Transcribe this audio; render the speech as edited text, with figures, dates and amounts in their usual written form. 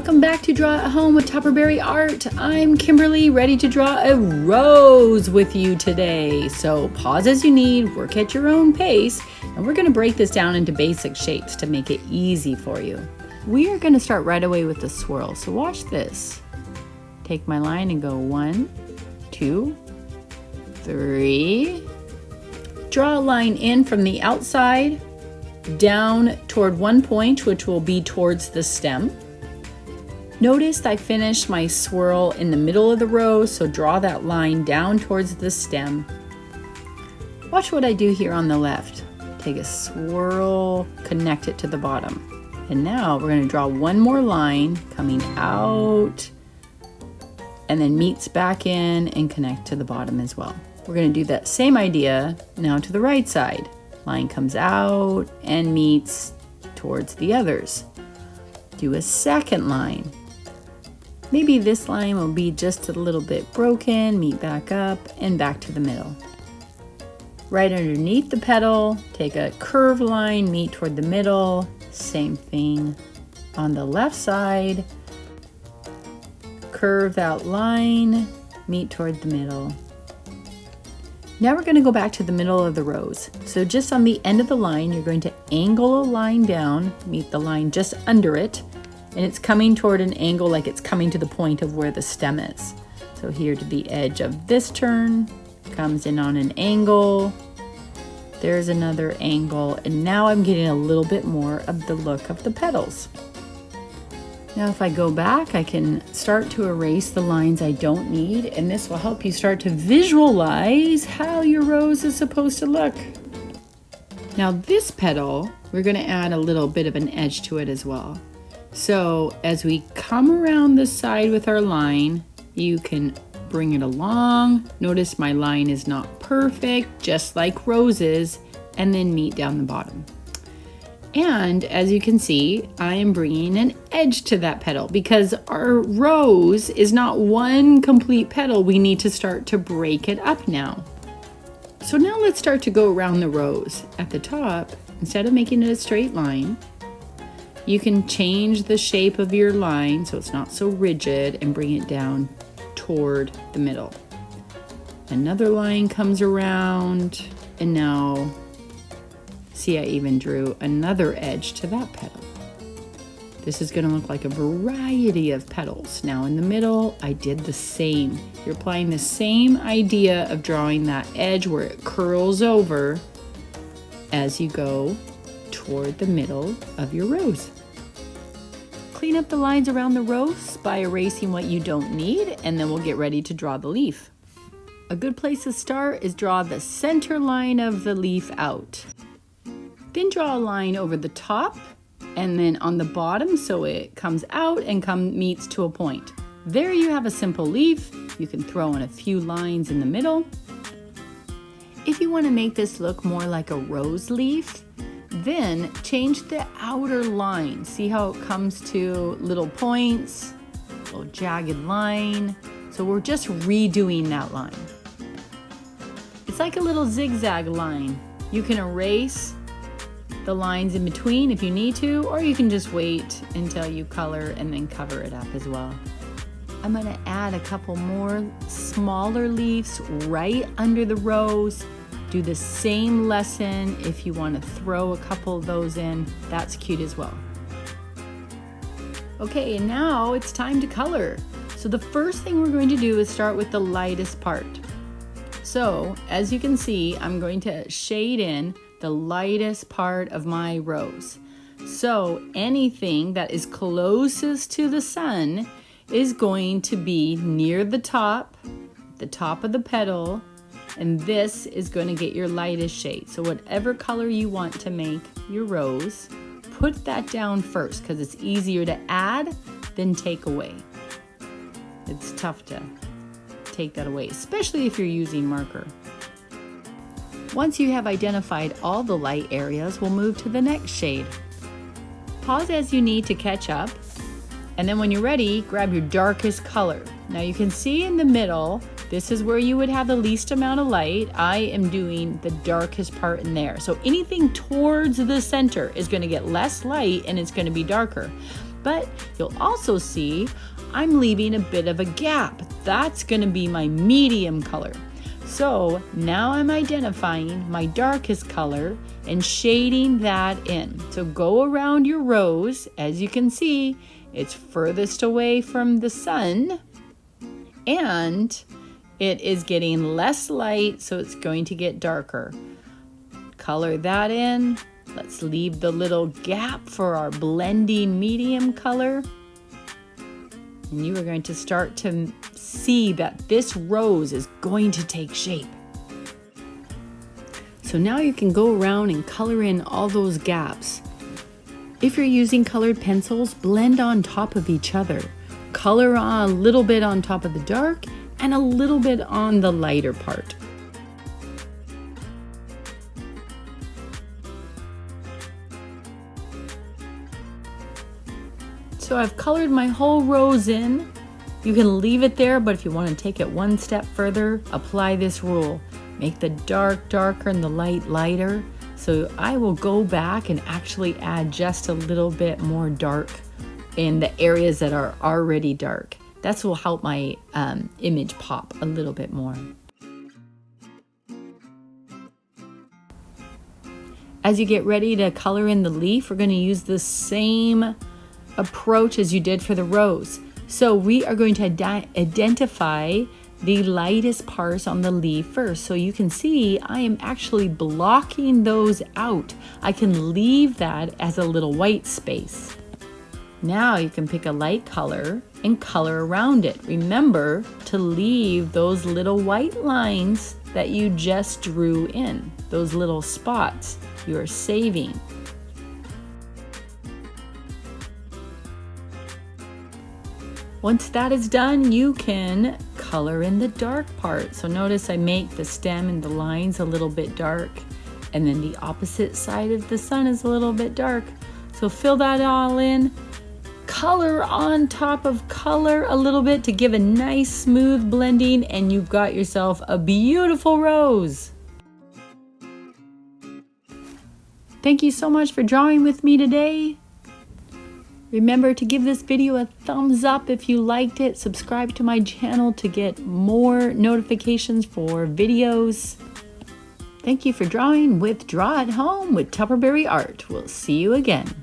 Welcome back to Draw at Home with Tupperberry Art. I'm Kimberly, ready to draw a rose with you today. So pause as you need, work at your own pace, and we're going to break this down into basic shapes to make it easy for you. We are going to start right away with the swirl, so watch this. Take my line and go 1, 2, 3. Draw a line in from the outside down toward one point, which will be towards the stem. Notice I finished my swirl in the middle of the rose, so draw that line down towards the stem. Watch what I do here on the left. Take a swirl, connect it to the bottom. And now we're going to draw one more line coming out and then meets back in and connect to the bottom as well. We're going to do that same idea now to the right side. Line comes out and meets towards the others. Do a second line. Maybe this line will be just a little bit broken, meet back up and back to the middle. Right underneath the petal, take a curved line, meet toward the middle. Same thing on the left side. Curve that line, meet toward the middle. Now we're going to go back to the middle of the rose. So just on the end of the line, you're going to angle a line down, meet the line just under it, and it's coming toward an angle like it's coming to the point of where the stem is. So here to the edge of this turn, comes in on an angle. There's another angle, and now I'm getting a little bit more of the look of the petals. Now if I go back, I can start to erase the lines I don't need, and this will help you start to visualize how your rose is supposed to look. Now this petal, we're going to add a little bit of an edge to it as well. So as we come around the side with our line, you can bring it along. Notice my line is not perfect, just like roses, and then meet down the bottom. And as you can see, I am bringing an edge to that petal because our rose is not one complete petal. We need to start to break it up now. So now let's start to go around the rose. At the top, instead of making it a straight line, you can change the shape of your line so it's not so rigid and bring it down toward the middle. Another line comes around, and now see, I even drew another edge to that petal. This is going to look like a variety of petals. Now in the middle, I did the same. You're applying the same idea of drawing that edge where it curls over as you go toward the middle of your rose. Clean up the lines around the rose by erasing what you don't need, and then we'll get ready to draw the leaf. A good place to start is draw the center line of the leaf out. Then draw a line over the top and then on the bottom so it comes out and meets to a point. There you have a simple leaf. You can throw in a few lines in the middle. If you want to make this look more like a rose leaf, then change the outer line. See how it comes to little points, little jagged line. So we're just redoing that line. It's like a little zigzag line. You can erase the lines in between if you need to, or you can just wait until you color and then cover it up as well. I'm going to add a couple more smaller leaves right under the rose. Do the same lesson if you want to throw a couple of those in. That's cute as well. Okay, and now it's time to color. So the first thing we're going to do is start with the lightest part. So as you can see, I'm going to shade in the lightest part of my rose. So anything that is closest to the sun is going to be near the top of the petal, and this is going to get your lightest shade. So whatever color you want to make your rose, put that down first because it's easier to add than take away. It's tough to take that away, especially if you're using marker. Once you have identified all the light areas, we'll move to the next shade. Pause as you need to catch up, and then when you're ready, grab your darkest color. Now you can see in the middle, this is where you would have the least amount of light. I am doing the darkest part in there. So anything towards the center is going to get less light and it's going to be darker. But you'll also see I'm leaving a bit of a gap. That's going to be my medium color. So now I'm identifying my darkest color and shading that in. So go around your rose. As you can see, it's furthest away from the sun and it is getting less light, so it's going to get darker. Color that in. Let's leave the little gap for our blending medium color. And you are going to start to see that this rose is going to take shape. So now you can go around and color in all those gaps. If you're using colored pencils, blend on top of each other. Color a little bit on top of the dark and a little bit on the lighter part. So I've colored my whole rose in. You can leave it there, but if you want to take it one step further, apply this rule. Make the dark darker and the light lighter. So I will go back and actually add just a little bit more dark in the areas that are already dark. That will help my image pop a little bit more. As you get ready to color in the leaf, we're going to use the same approach as you did for the rose. So we are going to identify the lightest parts on the leaf first. So you can see I am actually blocking those out. I can leave that as a little white space. Now you can pick a light color and color around it. Remember to leave those little white lines that you just drew in, those little spots you are saving. Once that is done, you can color in the dark part. So notice I make the stem and the lines a little bit dark, and then the opposite side of the sun is a little bit dark. So fill that all in. Color on top of color a little bit to give a nice smooth blending, and you've got yourself a beautiful rose. Thank you so much for drawing with me today. Remember to give this video a thumbs up if you liked it. Subscribe to my channel to get more notifications for videos. Thank you for drawing with Draw at Home with Tupperberry Art. We'll see you again.